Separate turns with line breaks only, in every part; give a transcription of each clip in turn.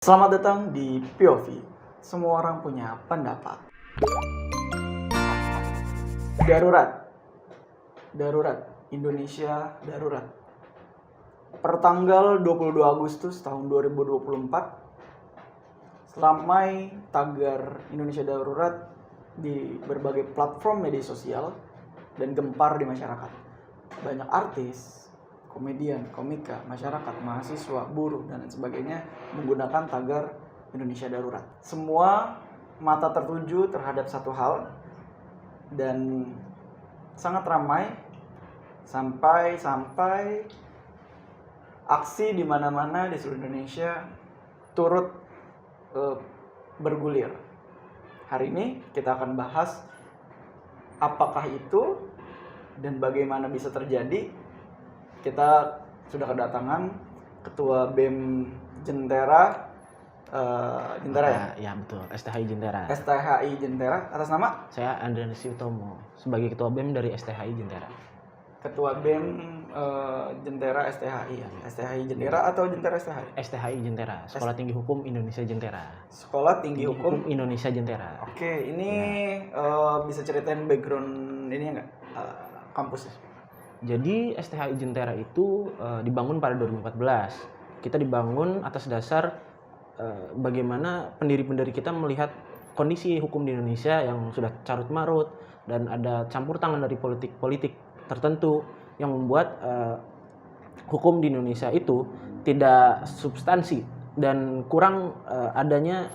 Selamat datang di POV. Semua orang punya pendapat. Darurat. Indonesia darurat. Pertanggal 22 Agustus tahun 2024, selamai tagar Indonesia darurat di berbagai platform media sosial dan gempar di masyarakat. Banyak artis, komedian, komika, masyarakat, mahasiswa, buruh, dan lain sebagainya menggunakan tagar Indonesia darurat. Semua mata tertuju terhadap satu hal dan sangat ramai sampai aksi di mana-mana di seluruh Indonesia turut bergulir. Hari ini kita akan bahas apakah itu dan bagaimana bisa terjadi. Kita sudah kedatangan Ketua BEM Jentera,
Ya betul, STHI Jentera.
STHI Jentera. Atas nama?
Saya Andrianus Utomo sebagai Ketua BEM dari STHI Jentera.
Ketua BEM Jentera STHI ya. STHI Jentera atau Jentera STHI?
STHI Jentera, Sekolah Tinggi Hukum Indonesia Jentera.
Sekolah Tinggi Hukum
Indonesia Jentera.
Oke, ini bisa ceritain background ini enggak? Kampusnya?
Jadi STHI Jentera itu dibangun pada 2014. Kita dibangun atas dasar bagaimana pendiri-pendiri kita melihat kondisi hukum di Indonesia yang sudah carut marut dan ada campur tangan dari politik tertentu yang membuat hukum di Indonesia itu tidak substansi dan kurang adanya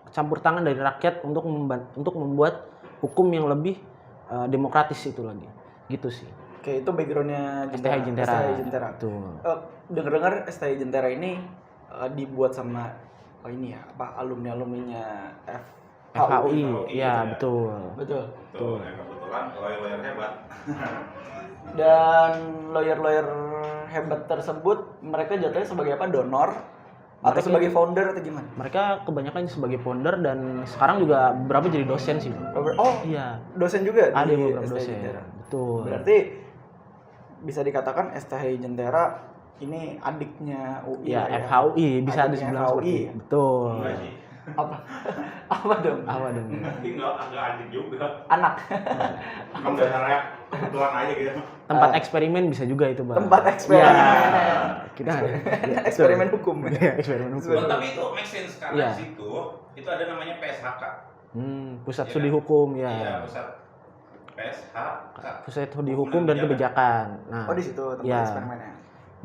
campur tangan dari rakyat untuk membuat hukum yang lebih demokratis itu lagi. Gitu sih.
Oke, itu backgroundnya
STHI Jentera.
STHI Jentera. Dengar-dengar STHI Jentera ini dibuat sama alumni-alumninya
FHUI. Ya, betul.
Betul.
Kebetulan lawyer hebat.
Dan lawyer hebat tersebut mereka jatuhnya sebagai apa? Donor atau sebagai founder atau gimana?
Mereka kebanyakan sebagai founder dan sekarang juga beberapa jadi dosen sih.
Oh,
iya.
Dosen juga
Ada
di
beberapa
STHI
dosen.
Jentera.
Betul.
Berarti bisa dikatakan STHI Jentera ini adiknya UI
ya,
ya.
FHUI bisa
Adiknya
dibilang
FHUI.
seperti itu. Betul.
Enggak sih.
Apa? Apa dong?
Apa dong?
Tapi enggak adik juga.
Anak.
Emang dasarnya kebetulan aja gitu.
Tempat eksperimen bisa juga itu, Bang.
Tempat eksperimen.
Ya, kita
Eksperimen hukum.
Ya, eksperimen hukum.
Oh, tapi itu make sense karena
Iya.
di situ itu ada namanya PSHK.
Pusat
Iya.
studi hukum
Iya,
ya.
pusat PSHK.
Pusat studi hukum dan kebijakan. Nah,
Oh, di situ tempat
ya.
eksperimennya.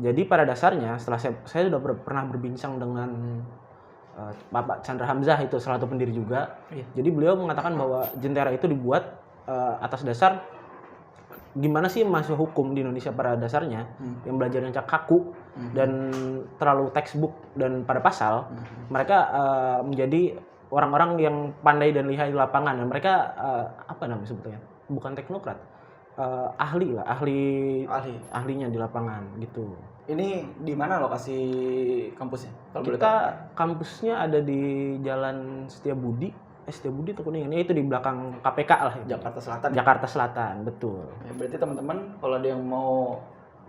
Jadi pada dasarnya setelah saya sudah pernah berbincang dengan Bapak Chandra Hamzah, itu salah satu pendiri juga.
Iya.
Jadi beliau mengatakan bahwa Jentera itu dibuat atas dasar gimana sih mahasiswa hukum di Indonesia pada dasarnya yang belajarnya kaku dan terlalu textbook dan pada pasal, mereka menjadi orang-orang yang pandai dan lihai di lapangan dan mereka apa namanya sebetulnya? Bukan teknokrat. Ahlinya di lapangan gitu.
Ini di mana lokasi kampusnya? Kalau boleh
Kita
tahu.
kampusnya ada di Jalan Setiabudi atau Kuningan. Itu di belakang KPK lah. Itu.
Jakarta Selatan.
Jakarta Selatan, betul.
Ya, berarti teman-teman kalau ada yang mau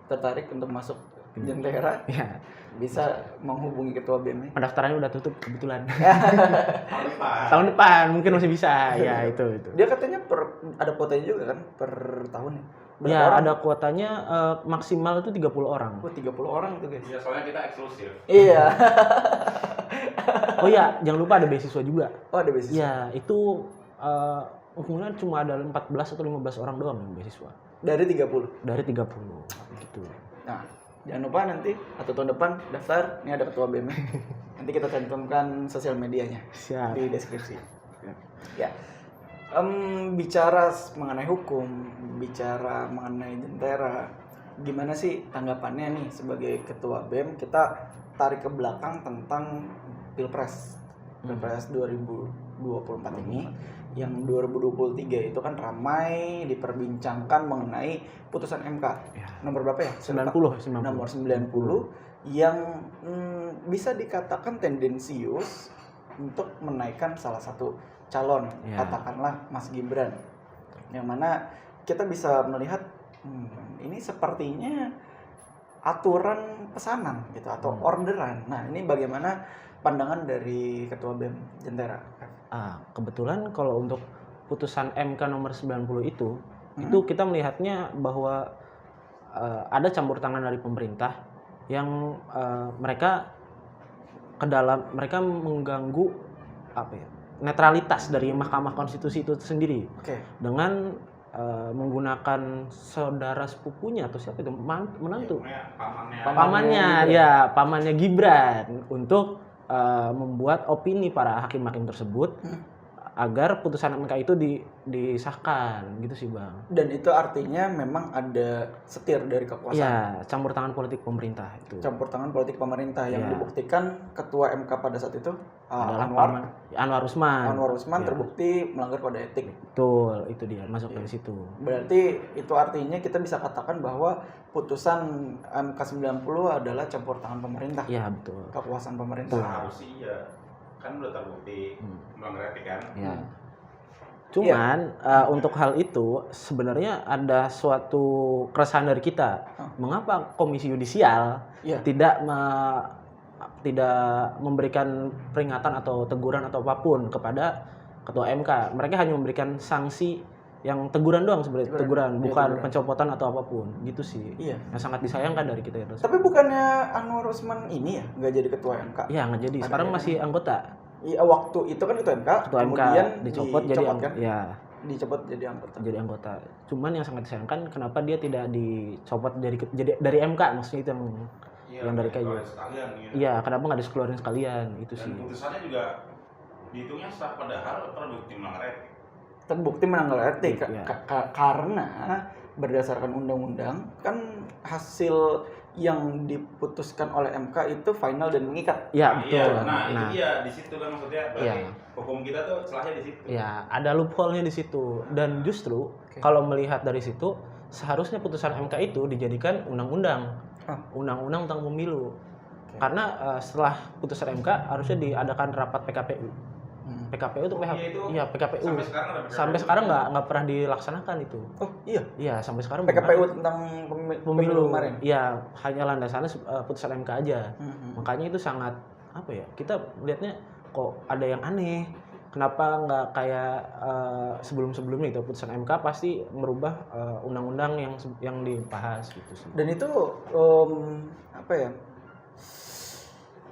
tertarik untuk masuk Jentera
Ya,
bisa menghubungi ketua BEM.
pendaftarannya udah tutup kebetulan.
Tahun depan.
Tahun depan mungkin masih bisa. Ya, itu.
Dia katanya ada kuotanya juga kan per tahun ya? Berapa
Ya,
orang?
ada kuotanya maksimal itu 30 orang.
30 orang tuh guys.
Ya, soalnya kita eksklusif.
Iya.
Oh iya, jangan lupa ada beasiswa juga.
Oh, ada beasiswa.
Ya, itu umumnya cuma ada 14 atau 15 orang doang yang beasiswa.
Dari 30.
Dari 30 gitu.
Nah, jangan lupa nanti atau tahun depan daftar. Ini ada ketua BEM. Nanti kita cantumkan sosial medianya
Siap.
di deskripsi. Ya. Bicara mengenai hukum, bicara mengenai Jentera, gimana sih tanggapannya nih sebagai ketua BEM? Kita tarik ke belakang tentang Pilpres 2024 ini, yang 2023 itu kan ramai diperbincangkan mengenai putusan MK.
Ya.
Nomor berapa ya?
90.
Nomor 90 yang bisa dikatakan tendensius untuk menaikkan salah satu calon,
Ya.
katakanlah Mas Gibran, yang mana kita bisa melihat ini sepertinya aturan pesanan gitu atau orderan. Nah, ini bagaimana pandangan dari Ketua BEM Jentera?
Kebetulan kalau untuk putusan MK nomor 90 itu kita melihatnya bahwa ada campur tangan dari pemerintah yang mereka mereka mengganggu netralitas dari Mahkamah Konstitusi itu sendiri. Dengan menggunakan saudara sepupunya atau siapa itu menantu pamannya Gibran untuk membuat opini para hakim-hakim tersebut agar putusan MK itu disahkan gitu sih Bang.
Dan itu artinya memang ada setir dari kekuasaan.
Ya, campur tangan politik pemerintah itu.
Campur tangan politik pemerintah yang dibuktikan Ketua MK pada saat itu Anwar Usman terbukti melanggar kode etik.
Betul, itu dia masuk dari situ.
Berarti itu artinya kita bisa katakan bahwa putusan MK 90 adalah campur tangan pemerintah.
Iya, betul.
Kekuasaan pemerintah.
Harusnya iya. Kan udah terbukti melanggar etik kan.
Ya. Cuman untuk hal itu sebenarnya ada suatu keresahan dari kita. Mengapa Komisi Yudisial tidak memberikan peringatan atau teguran atau apapun kepada Ketua MK? Mereka hanya memberikan sanksi yang teguran doang sebenarnya, teguran, bukan pencopotan atau apapun, gitu sih.
Iya.
Yang sangat disayangkan dari kita.
Tapi bukannya Anwar Usman ini ya nggak jadi Ketua MK?
Iya, nggak jadi. Sekarang masih anggota.
Iya, waktu itu kan Ketua MK, kemudian
dicopot kan? Ya.
Dicopot jadi anggota.
Jadi anggota. Cuman yang sangat disayangkan kenapa dia tidak dicopot dari MK, maksudnya itu yang dari KJ. Iya, kenapa nggak dikeluarin sekalian itu sih.
Dan putusannya juga dihitungnya sah padahal terbukti melanggar etik.
Terbukti melanggar etik karena berdasarkan undang-undang kan hasil yang diputuskan oleh MK itu final dan mengikat.
Ya, betul.
Itu dia di situ kan maksudnya berarti hukum kita tuh celahnya di situ.
Ya, ada loophole-nya di situ. Dan justru kalau melihat dari situ seharusnya putusan MK itu dijadikan undang-undang. Undang-undang tentang pemilu. Karena setelah putusan MK harusnya diadakan rapat PKPU. PKPU itu PKPU. Sampai sekarang nggak pernah dilaksanakan itu.
Oh iya.
Iya, sampai sekarang
PKPU tentang pemilu kemarin.
Iya, hanya landasannya putusan MK aja. Makanya itu sangat kita melihatnya kok ada yang aneh. Kenapa nggak kayak sebelum-sebelumnya itu putusan MK pasti merubah undang-undang yang dibahas gitu sih.
Dan itu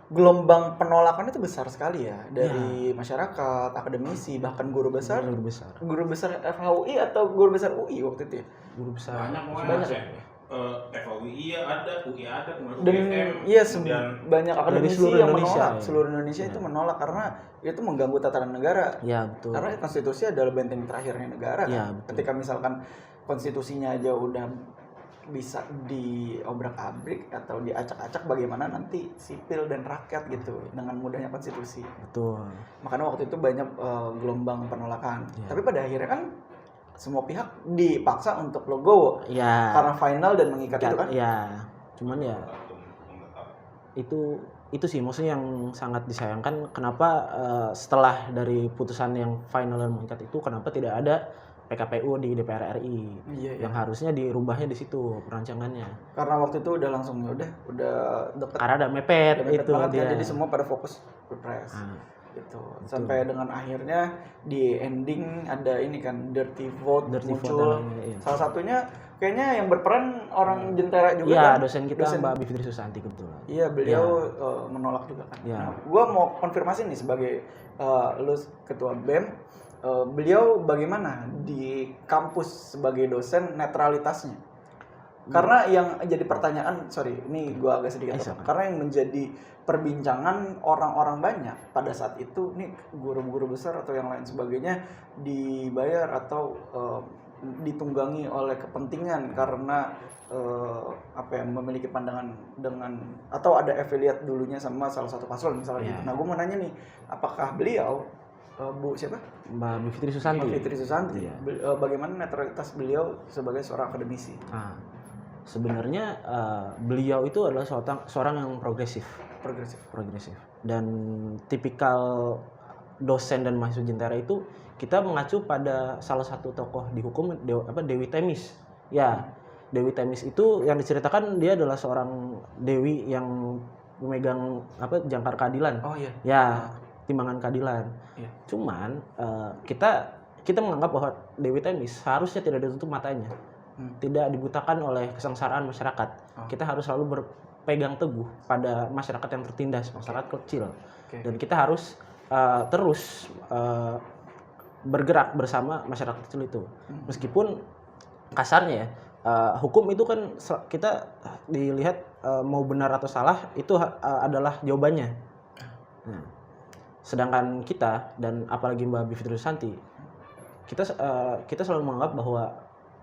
gelombang penolakan itu besar sekali ya dari masyarakat, akademisi, bahkan guru besar FHUI atau guru besar UI waktu itu ya.
Guru besar
banyak ya. FHUI ada, UI ada,
kemudian banyak akademisi yang menolak. Seluruh Indonesia itu menolak karena itu mengganggu tatanan negara.
Ya, betul.
Karena konstitusi adalah benteng terakhirnya negara kan. Ketika misalkan konstitusinya aja udah bisa diobrak-abrik atau diacak-acak, bagaimana nanti sipil dan rakyat gitu dengan mudahnya konstitusi.
Betul.
Makanya waktu itu banyak gelombang penolakan. Tapi pada akhirnya kan semua pihak dipaksa untuk legowo. Karena final dan mengikat itu kan.
Iya. Cuman itu sih maksudnya yang sangat disayangkan, kenapa setelah dari putusan yang final dan mengikat itu kenapa tidak ada PKPU di DPR RI yang harusnya dirubahnya di situ perancangannya.
Karena waktu itu udah langsung udah deket.
Karena ada mepet itu
dia. Jadi semua pada fokus pilpres. Gitu. Sampai dengan akhirnya di ending ada ini kan dirty vote muncul. Salah satunya kayaknya yang berperan orang Jentera juga kan.
Iya, dosen kita Mbak Bivitri Susanti kebetulan.
Iya, beliau menolak juga kan. Nah, gua mau konfirmasi nih sebagai lu ketua BEM. Beliau bagaimana di kampus sebagai dosen netralitasnya? Karena yang jadi pertanyaan, ini gua agak sedikit karena yang menjadi perbincangan orang-orang banyak pada saat itu, nih guru-guru besar atau yang lain sebagainya dibayar atau ditunggangi oleh kepentingan karena memiliki pandangan dengan atau ada affiliate dulunya sama salah satu paslon misalnya gitu. Nah, gua mau nanya nih, apakah beliau Bu siapa?
Mbak Bivitri Susanti.
Bagaimana netralitas beliau sebagai seorang akademisi?
Sebenarnya beliau itu adalah seorang yang progresif. Dan tipikal dosen dan mahasiswa Jentera itu kita mengacu pada salah satu tokoh di hukum Dewi Temis. Ya, Dewi Themis itu yang diceritakan dia adalah seorang dewi yang memegang jangkar keadilan.
Oh iya.
Ya, timbangan keadilan.
Iya.
Cuman kita menganggap bahwa Dewi Themis seharusnya tidak ditutup matanya. Tidak dibutakan oleh kesengsaraan masyarakat. Kita harus selalu berpegang teguh pada masyarakat yang tertindas, masyarakat kecil. Dan kita harus terus bergerak bersama masyarakat kecil itu. Meskipun kasarnya ya, hukum itu kan kita dilihat mau benar atau salah itu adalah jawabannya. Nah, sedangkan kita dan apalagi Mbak Bivitri Susanti, kita selalu menganggap bahwa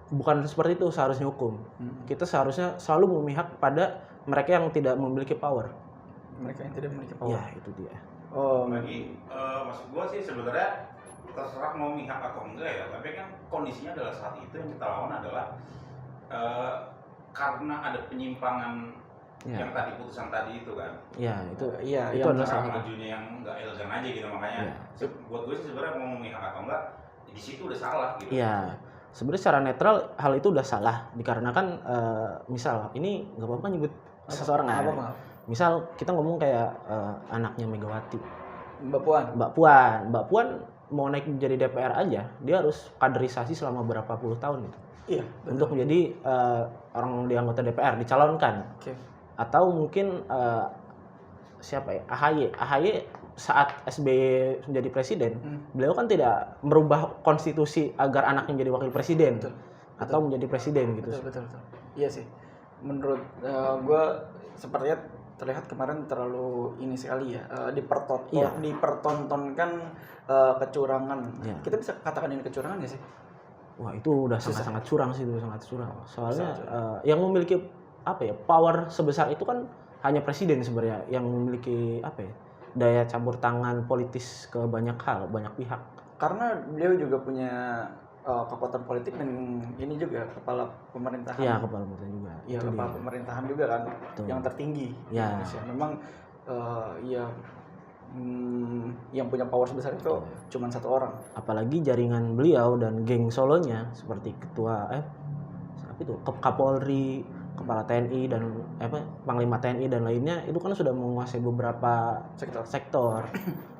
bukan seperti itu seharusnya hukum. Kita seharusnya selalu memihak pada mereka yang tidak memiliki power.
Mereka yang tidak memiliki power.
Ya, itu dia.
Maksud gua sih sebenarnya terserah mau mihak atau enggak ya, tapi kan kondisinya adalah saat itu yang kita lawan adalah karena ada penyimpangan yang tadi putusan tadi itu kan.
Ya, itu
itu
adalah
cara
salah satu.
majunya yang enggak elegan aja gitu, makanya buat gue sih sebenarnya mau memihak atau enggak di situ udah salah gitu.
Iya. Sebenarnya secara netral hal itu udah salah dikarenakan misal ini nggak apa-apa nyebut seseorang kan. Misal kita ngomong kayak anaknya Megawati. Mbak Puan mau naik menjadi DPR aja, dia harus kaderisasi selama berapa puluh tahun gitu.
Iya,
untuk menjadi orang di anggota DPR dicalonkan. Atau mungkin siapa ya? AHY saat SBY menjadi presiden, beliau kan tidak merubah konstitusi agar anaknya menjadi wakil presiden atau menjadi presiden gitu.
Betul. Iya sih. Menurut gue sepertinya terlihat kemarin terlalu ini sekali ya, dipertontonkan kecurangan. Kita bisa katakan ini kecurangan nggak sih?
Wah, itu udah sangat curang sih, itu sangat curang. Soalnya yang memiliki power sebesar itu kan hanya presiden sebenarnya yang memiliki daya campur tangan politis ke banyak hal, banyak pihak.
Karena beliau juga punya kekuatan politik dan ini juga kepala pemerintahan.
Iya, kepala pemerintahan juga.
Iya, kepala pemerintahan juga kan. Betul. Yang tertinggi di Indonesia. Memang yang punya power sebesar itu cuma satu orang.
Apalagi jaringan beliau dan geng solonya seperti ketua Kapolri, kepala TNI dan Panglima TNI dan lainnya itu kan sudah menguasai beberapa sektor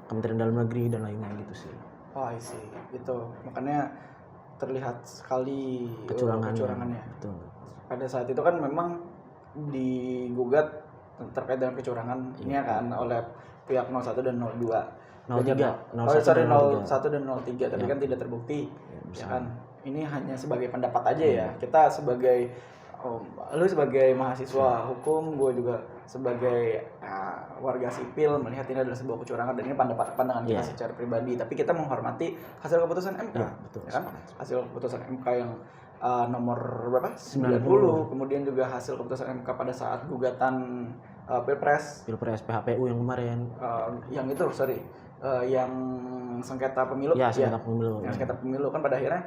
Kementerian Dalam Negeri dan lainnya gitu sih.
Wah, sih itu makanya terlihat sekali kecurangannya.
Betul.
Pada saat itu kan memang digugat terkait dengan kecurangan ini kan oleh pihak 01 dan 02.
01
dan 03 tapi kan tidak terbukti. Ya kan. Ini hanya sebagai pendapat aja ya. Kita sebagai lu sebagai mahasiswa hukum, gue juga sebagai warga sipil melihat ini adalah sebuah kecurangan dan ini pandangan kita secara pribadi. Tapi kita menghormati hasil keputusan MK.
Betul.
Ya kan? Hasil keputusan MK yang nomor berapa? 90. Kemudian juga hasil keputusan MK pada saat gugatan Pilpres
PHPU yang kemarin.
Yang sengketa pemilu.
Ya, sengketa pemilu.
Yang sengketa pemilu kan pada akhirnya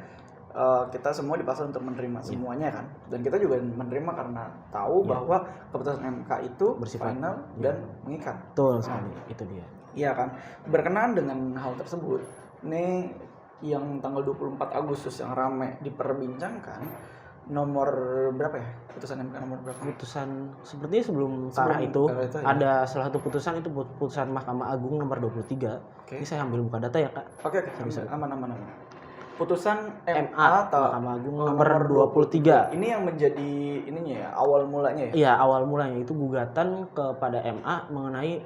kita semua dipaksa untuk menerima semuanya kan, dan kita juga menerima karena tahu bahwa keputusan MK itu bersifat final dan mengikat.
Betul sekali, itu dia.
Iya kan, berkenaan dengan hal tersebut, nih yang tanggal 24 Agustus yang ramai diperbincangkan, nomor berapa ya? Putusan MK nomor berapa?
Putusan sepertinya sebelum itu ada salah satu putusan itu putusan Mahkamah Agung nomor 23. Ini saya ambil buka data ya, Kak.
Oke. Aman. Putusan MA atau
Mahkamah Agung nomor 23.
Ini yang menjadi ininya ya, awal mulanya ya?
Iya, awal mulanya itu gugatan kepada MA mengenai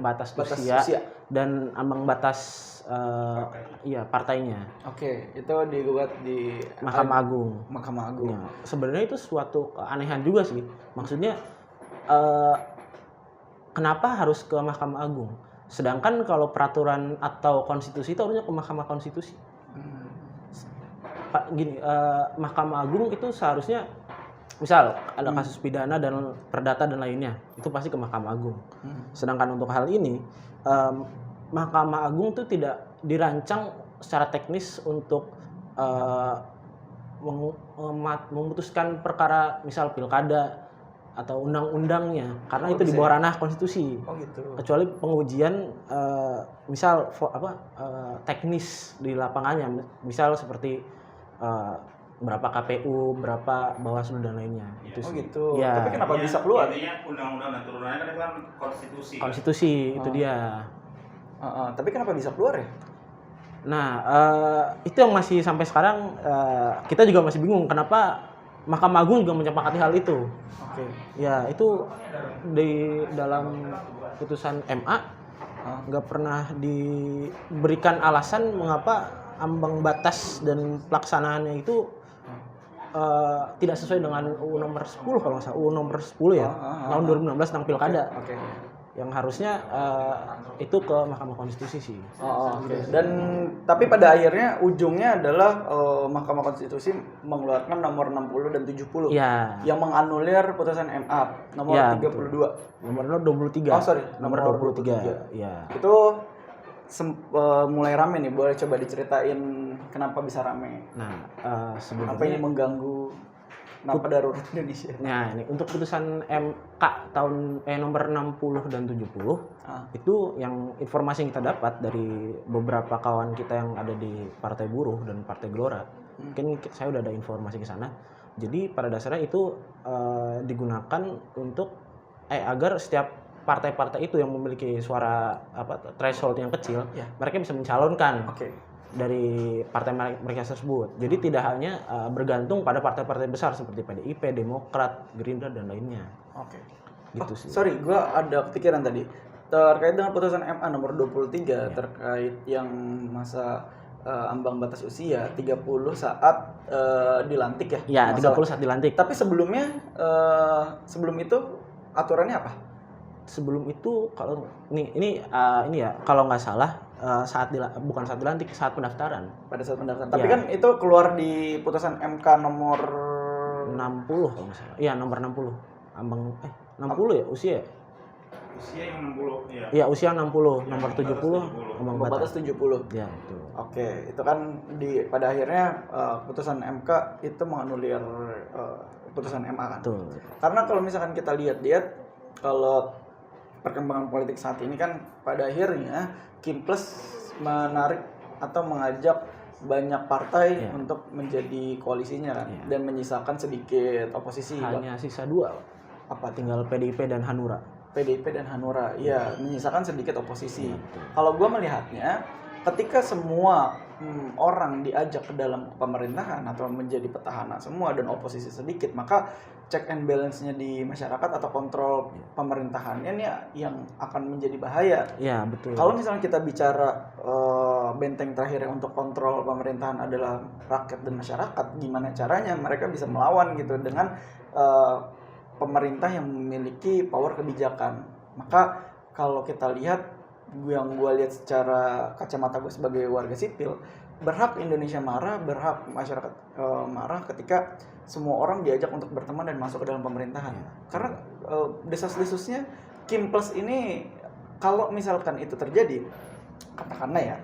batas usia dan ambang batas partainya.
Oke, itu digugat di
Mahkamah Agung. Ya, sebenarnya itu suatu keanehan juga sih. Maksudnya kenapa harus ke Mahkamah Agung? Sedangkan kalau peraturan atau konstitusi itu harusnya ke Mahkamah Konstitusi. Mahkamah Agung itu seharusnya misal ada kasus pidana dan perdata dan lainnya itu pasti ke Mahkamah Agung. Sedangkan untuk hal ini Mahkamah Agung itu tidak dirancang secara teknis untuk memutuskan perkara misal pilkada atau undang-undangnya karena itu di bawah ranah konstitusi.
Gitu.
Kecuali pengujian teknis di lapangannya misal seperti berapa KPU, berapa Bawaslu dan lainnya.
Iya.
Itu
Oh
sih.
gitu.
Ya.
Tapi kenapa
Intinya-
bisa keluar?
Intinya undang-undang dan turunannya kan itu kan konstitusi.
Konstitusi itu
Oh.
dia.
Tapi kenapa bisa keluar ya?
Nah, itu yang masih sampai sekarang kita juga masih bingung kenapa Mahkamah Agung juga menyepakati hal itu.
Oke.
Ya, itu di dalam putusan MA nggak pernah diberikan alasan mengapa ambang batas dan pelaksanaannya itu tidak sesuai dengan UU nomor 10 kalau nggak salah, UU nomor 10 ya, tahun 2016 tentang pilkada.
Oke.
Yang harusnya itu ke Mahkamah Konstitusi sih.
Oke. Dan tapi pada akhirnya ujungnya adalah Mahkamah Konstitusi mengeluarkan nomor 60 dan 70
Iya.
yang menganulir putusan MA nomor
Ya,
32.
Nomor 23.
Oh, sorry,
Nomor
nomor
23. Ya.
Itu mulai rame nih, boleh coba diceritain kenapa bisa rame?
Nah,
Apa ini
sebenarnya
mengganggu kenapa darurat Indonesia?
nah, ini untuk putusan MK tahun nomor 60 dan 70 itu yang informasi yang kita dapat dari beberapa kawan kita yang ada di Partai Buruh dan Partai Gelora. Mungkin saya udah ada informasi ke sana. Jadi pada dasarnya itu digunakan untuk agar setiap partai-partai itu yang memiliki suara threshold yang kecil, mereka bisa mencalonkan dari partai mereka tersebut. Jadi tidak hanya bergantung pada partai-partai besar seperti PDIP, Demokrat, Gerindra dan lainnya.
Oke.
Gitu sih.
Sorry, gua ada kepikiran tadi terkait dengan putusan MA nomor 23 terkait yang masa ambang batas usia 30 saat dilantik ya.
Ya, 30 saat dilantik.
Tapi sebelumnya sebelum itu aturannya apa?
Sebelum itu kalau ini ya kalau nggak salah bukan saat dilantik, saat pendaftaran.
Pada saat pendaftaran. Tapi kan itu keluar di putusan MK nomor
60 kalau nggak salah. Iya, nomor 60. 60 ya usia ya?
Usia yang 60 ya.
Iya, usia 60, nomor 70 ambang
ambang batas 70.
Ya, itu.
Oke, itu kan pada akhirnya putusan MK itu menganulir putusan MA kan.
Betul.
Karena kalau misalkan kita lihat kalau perkembangan politik saat ini kan pada akhirnya Kim Plus menarik atau mengajak banyak partai untuk menjadi koalisinya kan dan menyisakan sedikit oposisi.
Hanya sisa 2.
Apa
tinggal PDIP dan Hanura.
PDIP dan Hanura, iya, menyisakan sedikit oposisi. Kalau gue melihatnya, ketika semua orang diajak ke dalam pemerintahan atau menjadi petahana semua dan oposisi sedikit, maka check and balance-nya di masyarakat atau kontrol pemerintahannya ini yang akan menjadi bahaya.
Iya, betul.
Kalau misalnya kita bicara benteng terakhir untuk kontrol pemerintahan adalah rakyat dan masyarakat, gimana caranya mereka bisa melawan gitu dengan pemerintah yang memiliki power kebijakan. Maka kalau kita lihat, yang gue lihat secara kacamata gue sebagai warga sipil, berhak Indonesia marah, berhak masyarakat marah ketika semua orang diajak untuk berteman dan masuk ke dalam pemerintahan. Karena desas-desusnya Kim Plus ini, kalau misalkan itu terjadi, katakanlah ya,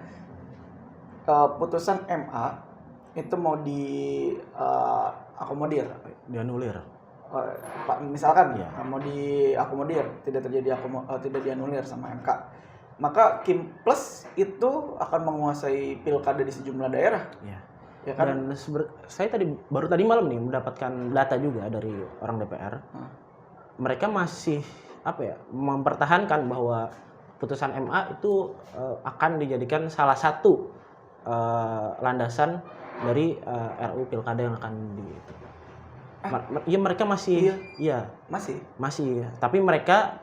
putusan MA itu mau diakomodir,
dianulir.
Misalkan mau diakomodir, tidak dianulir sama MK, maka Kim Plus itu akan menguasai pilkada di sejumlah daerah. Ya kan?
Dan saya baru tadi malam nih mendapatkan data juga dari orang DPR. Mereka masih mempertahankan bahwa putusan MA itu akan dijadikan salah satu landasan dari RUU pilkada yang akan mereka masih masih, tapi mereka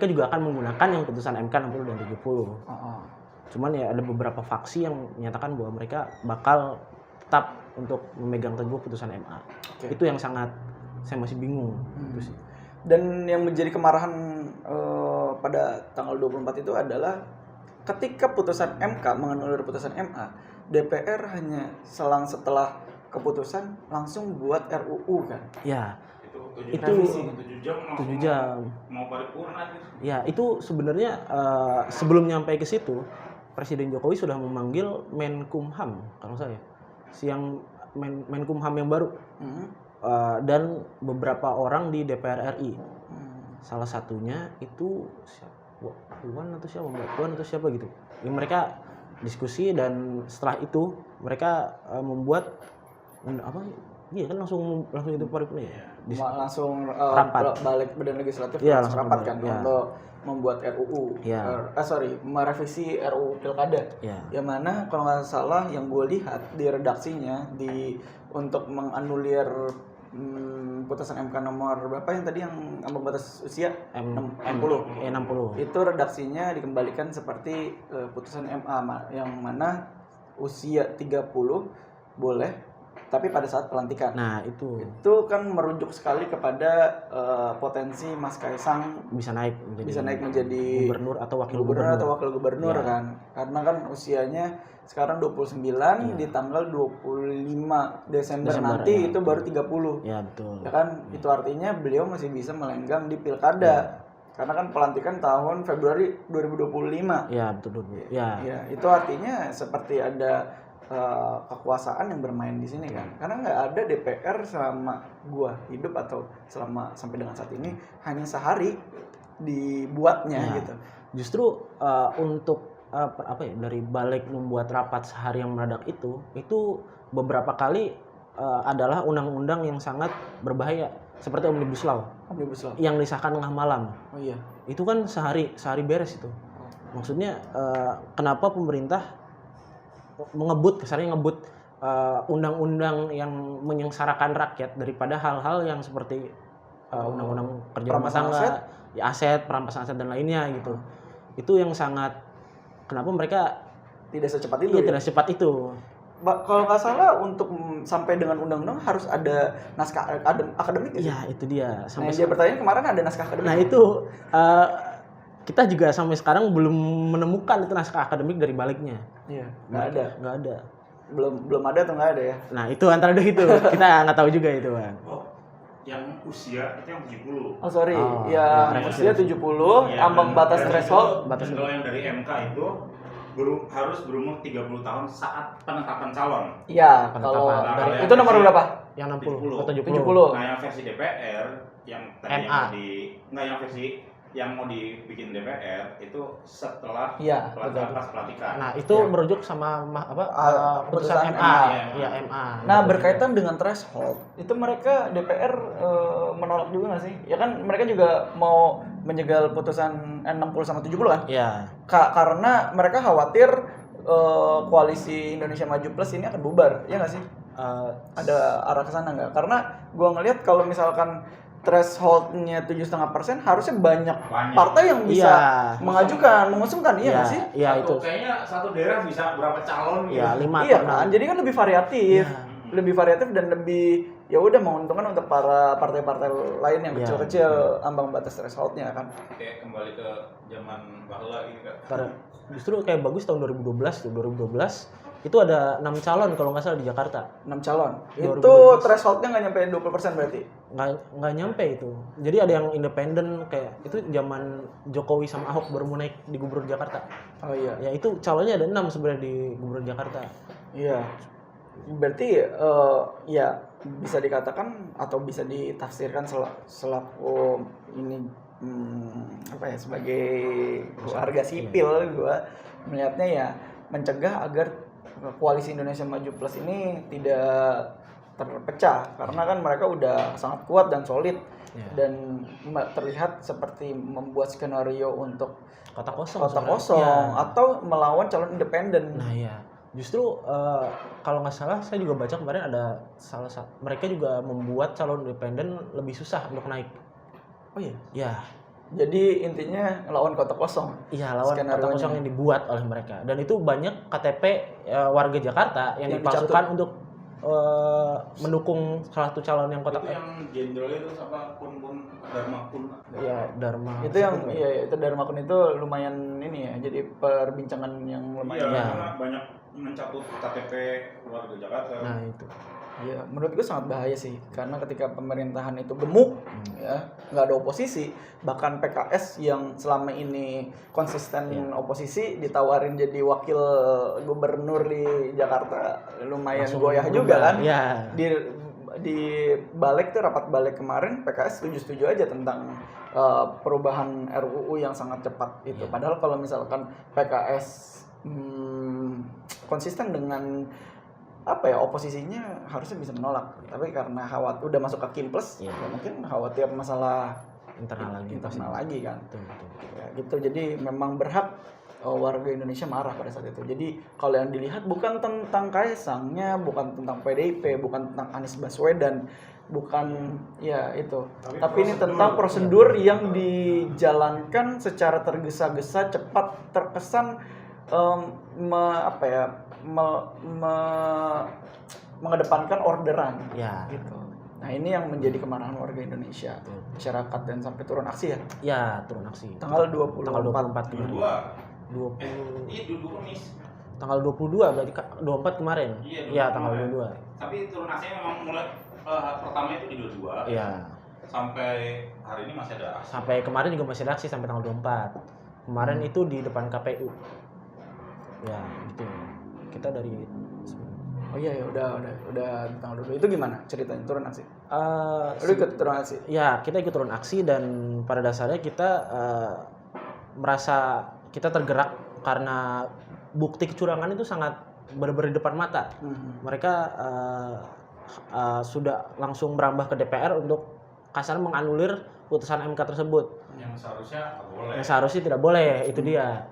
juga akan menggunakan yang putusan MK 60 dan 70. Cuman ya ada beberapa faksi yang menyatakan bahwa mereka bakal tetap untuk memegang teguh putusan MA. Itu yang sangat saya masih bingung gitu sih.
Dan yang menjadi kemarahan pada tanggal 24 itu adalah ketika putusan MK menganulir putusan MA, DPR hanya selang setelah keputusan langsung buat RUU kan?
Ya.
Itu
7 jam.
Mau paripurna.
Ya, itu sebenarnya sebelum nyampe ke situ, Presiden Jokowi sudah memanggil Menkumham kalau saya. Siang Menkumham yang baru. Dan beberapa orang di DPR RI. Salah satunya itu Puan atau siapa gitu. Ya, mereka diskusi dan setelah itu mereka membuat apa? Iya kan langsung itu paripurna ya.
Langsung
rapat.
balik badan legislatif
Iya,
langsung
langsung
rapat kan
iya.
untuk membuat RUU.
Iya.
Merevisi RUU Pilkada.
Iya.
Yang mana kalau nggak salah yang gue lihat di redaksinya untuk menganulir putusan MK nomor berapa yang tadi yang ambang batas usia 60.
60.
Itu redaksinya dikembalikan seperti putusan MA yang mana usia 30 boleh tapi pada saat pelantikan.
Nah, itu
kan merujuk sekali kepada potensi Mas Kaisang
bisa naik
menjadi
gubernur atau wakil
gubernur
Ya.
kan. Karena kan usianya sekarang 29 di tanggal 25 Desember nanti
ya,
itu baru 30.
Ya, betul.
Ya kan itu artinya beliau masih bisa melenggang di pilkada. Karena kan pelantikan tahun Februari 2025.
Ya, betul. Ya.
Ya, itu artinya seperti ada kekuasaan yang bermain di sini kan. Karena nggak ada DPR selama gua hidup atau selama sampai dengan saat ini hanya sehari dibuatnya gitu.
Justru untuk apa ya, dari balik membuat rapat sehari yang mendadak itu beberapa kali adalah undang-undang yang sangat berbahaya seperti Omnibus Law yang disahkan tengah malam.
Oh iya.
Itu kan sehari beres itu. Maksudnya kenapa pemerintah kesannya ngebut undang-undang yang menyengsarakan rakyat daripada hal-hal yang seperti undang-undang kerja rumah tangga, aset, perampasan aset dan lainnya gitu. Itu yang sangat kenapa mereka
tidak secepat itu.
Tidak secepat itu.
Kalau nggak salah untuk sampai dengan undang-undang harus ada naskah akademik gitu.
Iya, itu dia.
Sampai dia bertanya kemarin ada naskah akademik.
Nah, itu kita juga sampai sekarang belum menemukan itu naskah akademik dari baliknya.
Iya, nggak ada. Belum ada atau nggak ada ya?
Nah, itu antara dua itu. Kita nggak tahu juga itu, Bang.
Oh, yang usia itu yang 70.
Oh, sorry. Yang usia 70, ambang batas threshold.
Kalau yang dari MK itu harus berumur 30 tahun saat penetapan calon.
Iya, kalau dari itu nomor berapa?
Yang 60 atau
70.
Nah, yang versi DPR yang tadi yang versi yang mau dibikin DPR itu setelah pas pelantikan.
Nah, itu merujuk sama putusan MA. Iya, MA.
Nah, berkaitan dengan threshold, itu mereka DPR menolak juga nggak sih? Ya kan mereka juga mau menjegal putusan 60 sama 70 kan?
Iya.
Karena mereka khawatir koalisi Indonesia Maju Plus ini akan bubar, ya nggak sih? Ada arah ke sana nggak? Karena gua ngelihat kalau misalkan thresholdnya 7,5% harusnya banyak partai yang bisa mengusungkan, iya nggak sih?
Iya, itu.
Kayaknya satu daerah bisa berapa calon gitu.
Iya, 5
iya kan, jadi kan lebih variatif. Lebih variatif dan lebih ya udah menguntungkan untuk para partai-partai lain yang kecil-kecil ambang batas thresholdnya kan.
Kayak kembali ke zaman bahula gitu kan.
Karena justru kayak bagus tahun 2012 itu ada 6 calon kalau nggak salah di Jakarta.
6 calon.
2012.
Itu thresholdnya nggak nyampe 20% berarti?
Nggak nyampe itu. Jadi ada yang independen kayak itu zaman Jokowi sama Ahok baru mau naik di Gubernur Jakarta.
Oh iya.
Ya itu calonnya ada 6 sebenarnya di Gubernur Jakarta.
Iya. Berarti ya bisa dikatakan atau bisa ditafsirkan selaku ini sebagai warga sipil gua melihatnya ya mencegah agar koalisi Indonesia Maju Plus ini tidak terpecah karena kan mereka udah sangat kuat dan solid dan terlihat seperti membuat skenario untuk
kota kosong
atau melawan calon independen.
Nah ya, justru kalau nggak salah saya juga baca kemarin ada salah satu mereka juga membuat calon independen lebih susah untuk naik.
Oh iya.
Ya.
Jadi intinya lawan kota kosong.
Iya, lawan kota kosong yang dibuat oleh mereka. Dan itu banyak KTP warga Jakarta yang dipalsukan untuk mendukung salah satu calon yang kota.
Itu yang jenderal itu apa Kun Dharma Kun.
Iya, Dharma.
Itu yang itu Dharma Kun itu lumayan ini ya. Jadi perbincangan yang lumayan.
Iya, karena banyak mencatut KTP warga Jakarta.
Nah, itu.
Ya, menurut gue sangat bahaya sih karena ketika pemerintahan itu gemuk ya nggak ada oposisi, bahkan PKS yang selama ini konsisten oposisi ditawarin jadi wakil gubernur di Jakarta lumayan goyah juga kan.
Ya.
Di balik tuh rapat balik kemarin PKS setuju aja tentang perubahan RUU yang sangat cepat itu. Padahal kalau misalkan PKS konsisten dengan oposisinya harusnya bisa menolak, tapi karena udah masuk ke Kinples, ya mungkin khawatir masalah internal lagi kan. Betul. Ya, gitu. Jadi memang berhak warga Indonesia marah pada saat itu. Jadi kalau yang dilihat bukan tentang Kaesangnya, bukan tentang PDIP, bukan tentang Anies Baswedan, bukan ya itu. Tapi ini tentang prosedur yang dijalankan secara tergesa-gesa, cepat, terkesan mengedepankan orderan. Ya. Gitu. Nah ini yang menjadi kemarahan warga Indonesia, masyarakat, dan sampai turun aksi ya?
Ya, turun aksi.
Tanggal 24
kemarin.
22.
Tanggal 22 berarti 24 kemarin? Iya, tanggal 22.
Tapi turun aksinya memang mulai pertama itu di 22. Iya. Sampai hari ini masih ada aksi.
Sampai kemarin juga masih ada aksi sampai tanggal 24. Kemarin itu di depan KPU. Ya, gitu. Kita dari
Oh iya ya, udah tanggal 22. Itu gimana ceritanya turun aksi? Lu ikut turun aksi?
Ya, kita ikut turun aksi, dan pada dasarnya kita merasa kita tergerak karena bukti kecurangan itu sangat benar-benar di depan mata. Mereka sudah langsung merambah ke DPR untuk kasar menganulir putusan MK tersebut. Yang seharusnya tidak boleh, itu dia.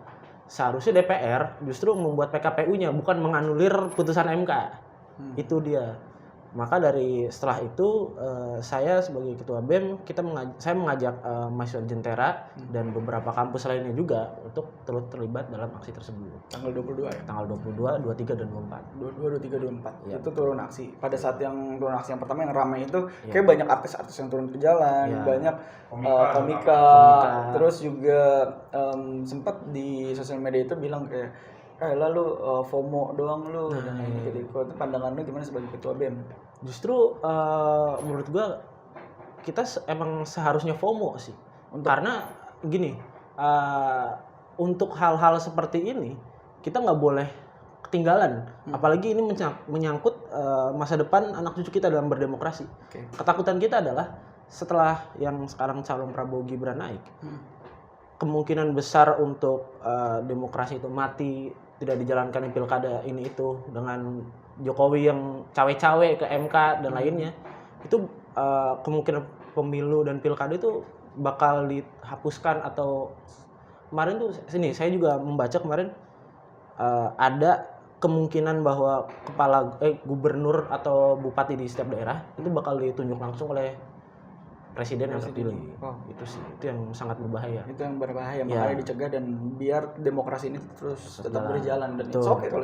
Seharusnya DPR justru membuat PKPU-nya, bukan menganulir putusan MK. Itu dia. Maka setelah itu saya sebagai ketua BEM, saya mengajak mahasiswa Jentera dan beberapa kampus lainnya juga untuk terlibat dalam aksi tersebut.
Tanggal 22 ya?
Tanggal 22, 23 dan 24.
22, 23, 24. Ya. Itu turun aksi. Pada saat yang turun aksi yang pertama yang ramai itu kayak banyak artis-artis yang turun ke jalan, banyak komika. Terus juga sempat di sosial media itu bilang kayak lalu FOMO doang lu, dan gitu. Itu pandangan lu gimana sebagai ketua BEM?
Justru menurut gua kita emang seharusnya FOMO sih. Karena gini, untuk hal-hal seperti ini kita nggak boleh ketinggalan. Apalagi ini menyangkut masa depan anak cucu kita dalam berdemokrasi. Ketakutan kita adalah setelah yang sekarang calon Prabowo Gibran naik, kemungkinan besar untuk demokrasi itu mati, tidak dijalankan di pilkada ini itu, dengan Jokowi yang cawe-cawe ke MK dan lainnya, itu kemungkinan pemilu dan pilkada itu bakal dihapuskan. Atau kemarin tuh saya juga membaca kemarin ada kemungkinan bahwa gubernur atau bupati di setiap daerah itu bakal ditunjuk langsung oleh presiden yang terpilih. Itu sih, itu yang sangat berbahaya.
Itu yang berbahaya, makanya dicegah dan biar demokrasi ini terus tetap berjalan. Dan it's okay kalau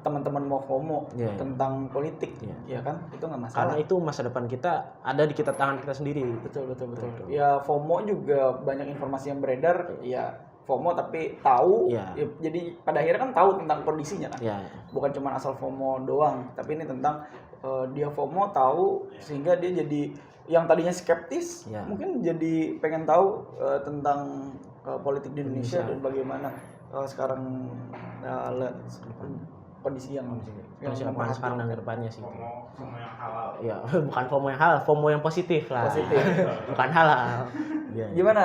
teman-teman mau FOMO tentang politik, ya kan, itu nggak masalah.
Karena itu masa depan kita ada di tangan kita sendiri.
Betul. Ya FOMO juga banyak informasi yang beredar, ya FOMO tapi tahu, ya, jadi pada akhirnya kan tahu tentang kondisinya kan. Bukan cuma asal FOMO doang, tapi ini tentang dia FOMO tahu sehingga dia jadi yang tadinya skeptis, mungkin jadi pengen tahu tentang politik di Indonesia dan bagaimana sekarang kondisi yang
sekarang dan kedepannya sih.
FOMO yang halal.
Ya, bukan FOMO yang halal, FOMO yang positif lah. Bukan halal.
Gimana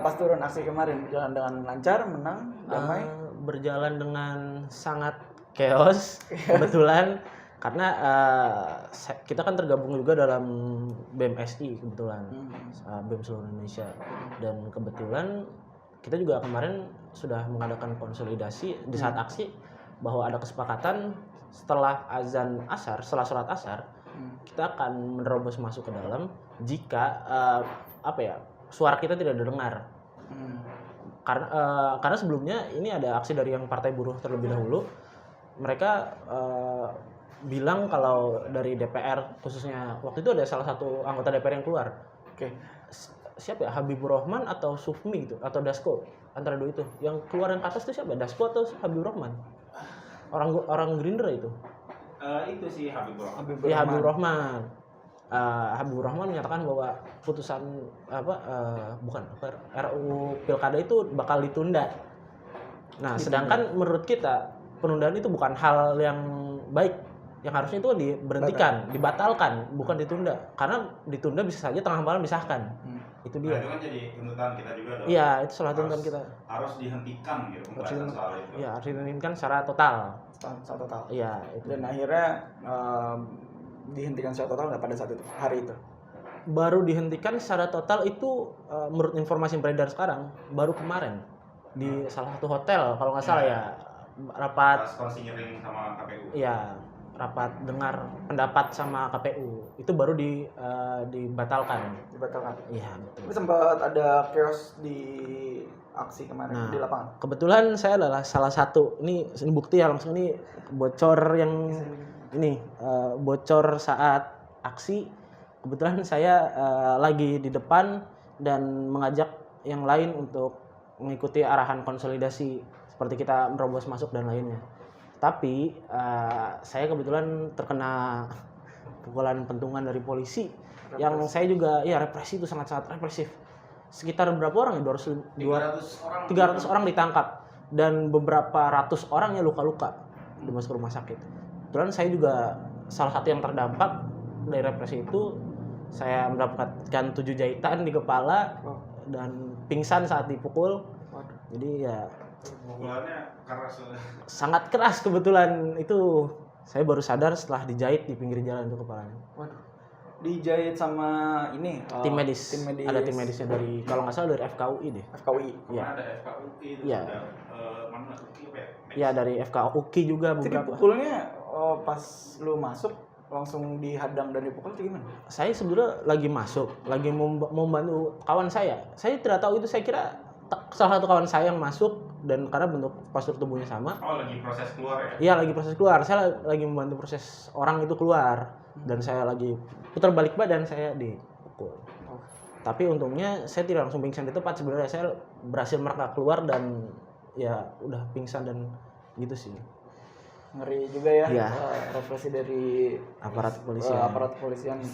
pas turun aksi kemarin, berjalan dengan lancar, menang, damai?
Berjalan dengan sangat chaos kebetulan. Karena kita kan tergabung juga dalam BEM-SI kebetulan, BEM seluruh Indonesia, dan kebetulan kita juga kemarin sudah mengadakan konsolidasi di saat aksi bahwa ada kesepakatan setelah setelah sholat asar, kita akan menerobos masuk ke dalam jika suara kita tidak didengar. Karena sebelumnya ini ada aksi dari yang Partai Buruh terlebih dahulu, mereka bilang kalau dari DPR, khususnya waktu itu ada salah satu anggota DPR yang keluar. Siapa ya? Habibur Rahman atau Sufmi itu atau Dasko, antara dua itu. Yang keluar yang ke atas itu siapa? Dasko atau Habibur Rahman? Orang Gerindra itu.
Itu sih Habibur Rahman.
Habibur Rahman. Habibur Rahman menyatakan bahwa putusan RUU Pilkada itu bakal ditunda. Nah, sedangkan menurut kita penundaan itu bukan hal yang baik. yang harusnya itu diberhentikan, dibatalkan, bukan ditunda. Karena ditunda bisa saja tengah malam disahkan. Itu dia.
Nah, itu kan jadi tuntutan kita juga dong.
Iya, itu salah tuntutan kita.
Harus dihentikan gitu pembahasan soal itu.
Iya, harus dihentikan secara total.
Secara total.
Iya, itu.
Dan akhirnya dihentikan secara total nggak pada saat itu, hari itu?
Baru dihentikan secara total itu menurut informasi yang beredar sekarang baru kemarin di salah satu hotel kalau nggak salah ya, rapat
konsinyering sama KPU.
Iya, rapat dengar pendapat sama KPU itu baru dibatalkan. Iya, betul.
Tapi sempat ada chaos di aksi kemarin di lapangan.
Kebetulan saya adalah salah satu, ini bukti ya langsung, ini bocor yang ini bocor saat aksi. Kebetulan saya lagi di depan dan mengajak yang lain untuk mengikuti arahan konsolidasi seperti kita menerobos masuk dan lainnya. Tapi saya kebetulan terkena pukulan pentungan dari polisi yang saya juga represi, itu sangat-sangat represif. Sekitar berapa orang ya? 300 orang ditangkap dan beberapa ratus orang ya luka-luka dimasuk ke rumah sakit. Kebetulan saya juga salah satu yang terdampak dari represi itu. Saya mendapatkan 7 jahitan di kepala dan pingsan saat dipukul. Jadi ya
pukulannya keras.
Sangat keras kebetulan itu. Saya baru sadar setelah dijahit di pinggir jalan itu kepalanya.
Waduh. Dijahit sama ini
tim medis. Ada tim medisnya dari, kalau nggak salah dari FKUI deh.
FKUI.
Iya. Ada FKUI itu.
Iya.
Mana UKI apa ya?
Iya, dari FKUI juga beberapa.
Jadi pukulnya pas lu masuk langsung dihadang dan dipukul atau gimana?
Saya sebenarnya lagi masuk, lagi mau bantu kawan saya. Saya tidak tahu itu, saya kira salah satu kawan saya yang masuk dan karena bentuk postur tubuhnya sama.
Oh, lagi proses keluar ya?
Iya, lagi proses keluar. Saya lagi membantu proses orang itu keluar dan saya lagi putar balik badan, saya dipukul. Tapi untungnya saya tidak langsung pingsan di tempat. Sebenarnya saya berhasil merangkak keluar dan ya udah pingsan dan gitu sih.
Ngeri juga ya,
ya.
Represi dari
aparat kepolisian.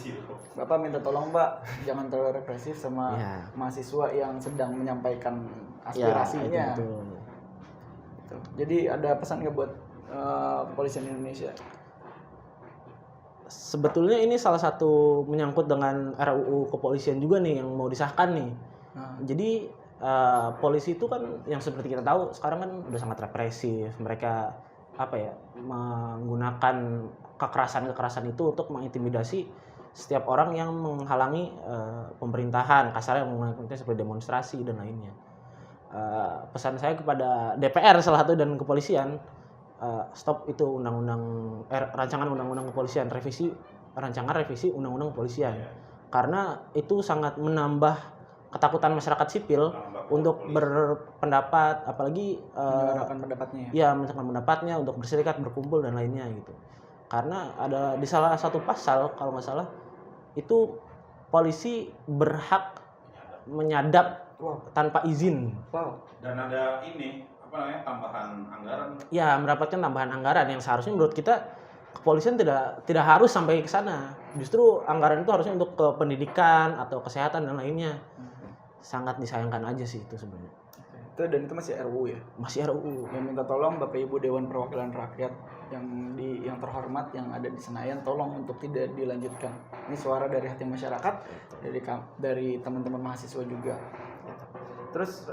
Bapak minta tolong Pak, jangan terlalu represif sama mahasiswa yang sedang menyampaikan aspirasinya.
Itu.
Jadi ada pesan nggak buat kepolisian Indonesia?
Sebetulnya ini salah satu menyangkut dengan RUU kepolisian juga nih yang mau disahkan nih. Jadi polisi itu kan yang seperti kita tahu sekarang kan udah sangat represif. Mereka menggunakan kekerasan itu untuk mengintimidasi setiap orang yang menghalangi pemerintahan, kasarnya menggunakan seperti demonstrasi dan lainnya. Pesan saya kepada DPR salah satu dan kepolisian, stop itu rancangan undang-undang kepolisian, rancangan revisi undang-undang kepolisian. Karena itu sangat menambah ketakutan masyarakat sipil untuk berpendapat, apalagi
menyuarakan pendapatnya.
Ya, menyuarakan pendapatnya untuk berserikat, berkumpul dan lainnya gitu. Karena ada di salah satu pasal kalau nggak salah itu polisi berhak menyadap tanpa izin.
Dan ada tambahan anggaran.
Ya, mendapatkan tambahan anggaran yang seharusnya menurut kita kepolisian tidak harus sampai ke sana. Justru anggaran itu harusnya untuk ke pendidikan atau kesehatan dan lainnya. Sangat disayangkan aja sih itu sebenarnya.
Dan itu masih RUU ya?
Masih RUU.
Yang minta tolong Bapak Ibu Dewan Perwakilan Rakyat yang terhormat yang ada di Senayan, tolong untuk tidak dilanjutkan. Ini suara dari hati masyarakat, dari teman-teman mahasiswa juga. Terus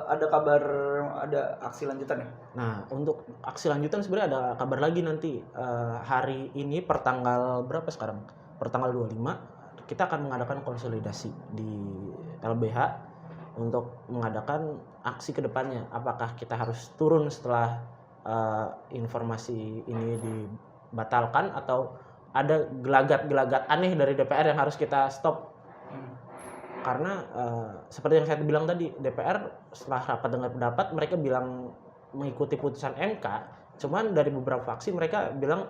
ada aksi lanjutan ya?
Nah, untuk aksi lanjutan sebenarnya ada kabar lagi nanti. Hari ini pertanggal berapa sekarang? Pertanggal 25 kita akan mengadakan konsolidasi di LBH untuk mengadakan aksi ke depannya. Apakah kita harus turun setelah informasi ini dibatalkan atau ada gelagat-gelagat aneh dari DPR yang harus kita stop? Karena seperti yang saya bilang tadi, DPR setelah rapat dengar pendapat mereka bilang mengikuti putusan MK, cuman dari beberapa fraksi mereka bilang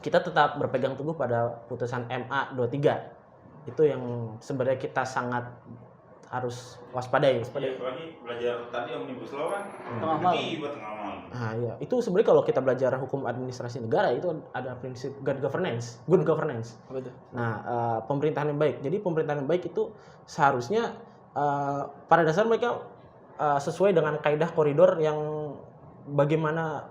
kita tetap berpegang teguh pada putusan MA 23. Itu yang sebenarnya kita sangat harus waspadai.
Iya, apalagi belajar tadi Omnibus Law kan
tengah malam.
Nah, iya. Itu sebenarnya kalau kita belajar hukum administrasi negara itu ada prinsip good governance.
Betul.
Nah, pemerintahan yang baik. Jadi pemerintahan yang baik itu seharusnya pada dasar mereka sesuai dengan kaidah koridor yang bagaimana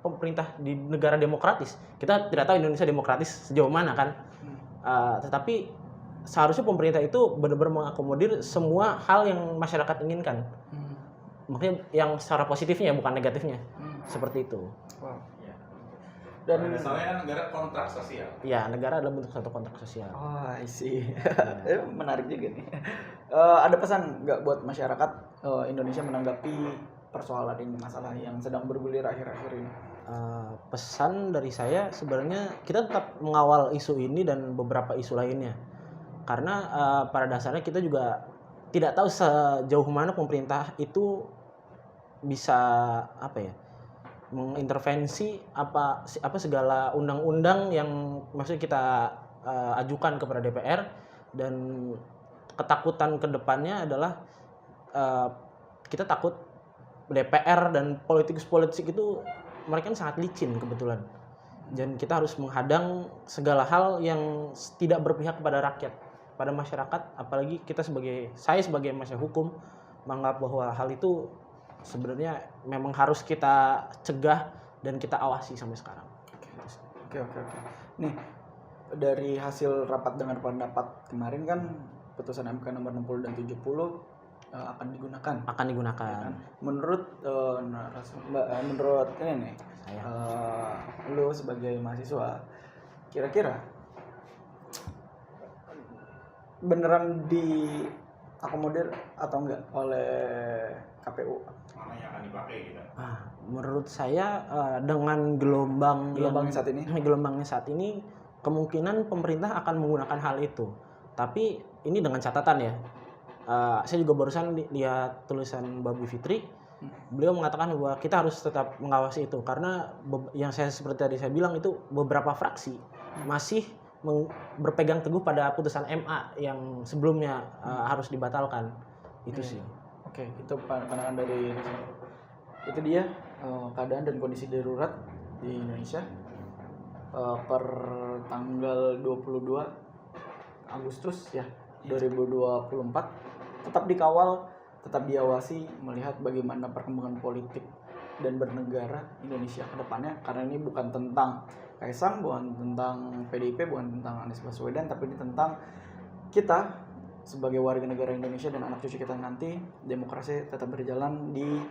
pemerintah di negara demokratis. Kita tidak tahu Indonesia demokratis sejauh mana kan. Tetapi seharusnya pemerintah itu benar-benar mengakomodir semua hal yang masyarakat inginkan. Makanya yang secara positifnya bukan negatifnya. Seperti itu.
Wow.
Dan misalnya kan negara kontrak sosial.
Ya, negara adalah bentuk satu kontrak sosial.
Oh, I see. Menarik juga nih. Ada pesan nggak buat masyarakat Indonesia menanggapi persoalan ini, masalah yang sedang bergulir akhir-akhir ini?
Pesan dari saya sebenarnya kita tetap mengawal isu ini dan beberapa isu lainnya. Karena pada dasarnya kita juga tidak tahu sejauh mana pemerintah itu bisa mengintervensi apa segala undang-undang yang maksudnya kita ajukan kepada DPR, dan ketakutan kedepannya adalah kita takut DPR dan politikus-politik itu mereka kan sangat licin kebetulan, dan kita harus menghadang segala hal yang tidak berpihak kepada rakyat, pada masyarakat, apalagi saya sebagai masyarakat hukum menganggap bahwa hal itu sebenarnya memang harus kita cegah dan kita awasi sampai sekarang.
Oke. Nih, dari hasil rapat dengar pendapat kemarin kan putusan MK nomor 60 dan 70 akan digunakan. Ya kan? Menurut ini nih, lu sebagai mahasiswa, kira-kira beneran diakomodir atau enggak oleh KPU?
Mana yang akan dipakai gitu?
Menurut saya dengan gelombangnya saat ini kemungkinan pemerintah akan menggunakan hal itu. Tapi ini dengan catatan ya. Saya juga barusan lihat tulisan Mbak Bivitri. Beliau mengatakan bahwa kita harus tetap mengawasi itu karena yang seperti tadi saya bilang itu beberapa fraksi masih berpegang teguh pada putusan MA yang sebelumnya harus dibatalkan. Itu sih.
Oke, itu pandangan dari itu dia keadaan dan kondisi darurat di Indonesia per tanggal 22 Agustus ya 2024. Tetap dikawal, tetap diawasi, melihat bagaimana perkembangan politik dan bernegara Indonesia ke depannya, karena ini bukan tentang Kaisang, bukan tentang PDIP, bukan tentang Anies Baswedan, tapi ini tentang kita sebagai warga negara Indonesia dan anak cucu kita nanti. Demokrasi tetap berjalan di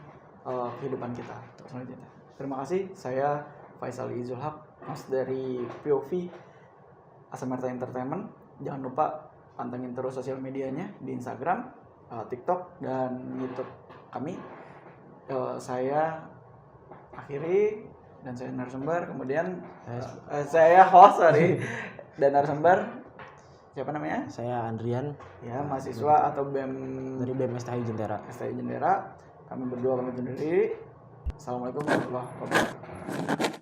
kehidupan kita selanjutnya. Terima kasih, saya Faisal Izul Haq, host dari POV Asamarta Entertainment. Jangan lupa pantengin terus sosial medianya di Instagram, TikTok, dan YouTube kami. Saya akhiri, dan saya narasumber, kemudian saya host dan narasumber. Siapa namanya?
Saya Andrian,
ya, mahasiswa atau BEM
dari BEM STHI Jentera.
Kami berdua pamit undur diri. Assalamualaikum warahmatullahi wabarakatuh.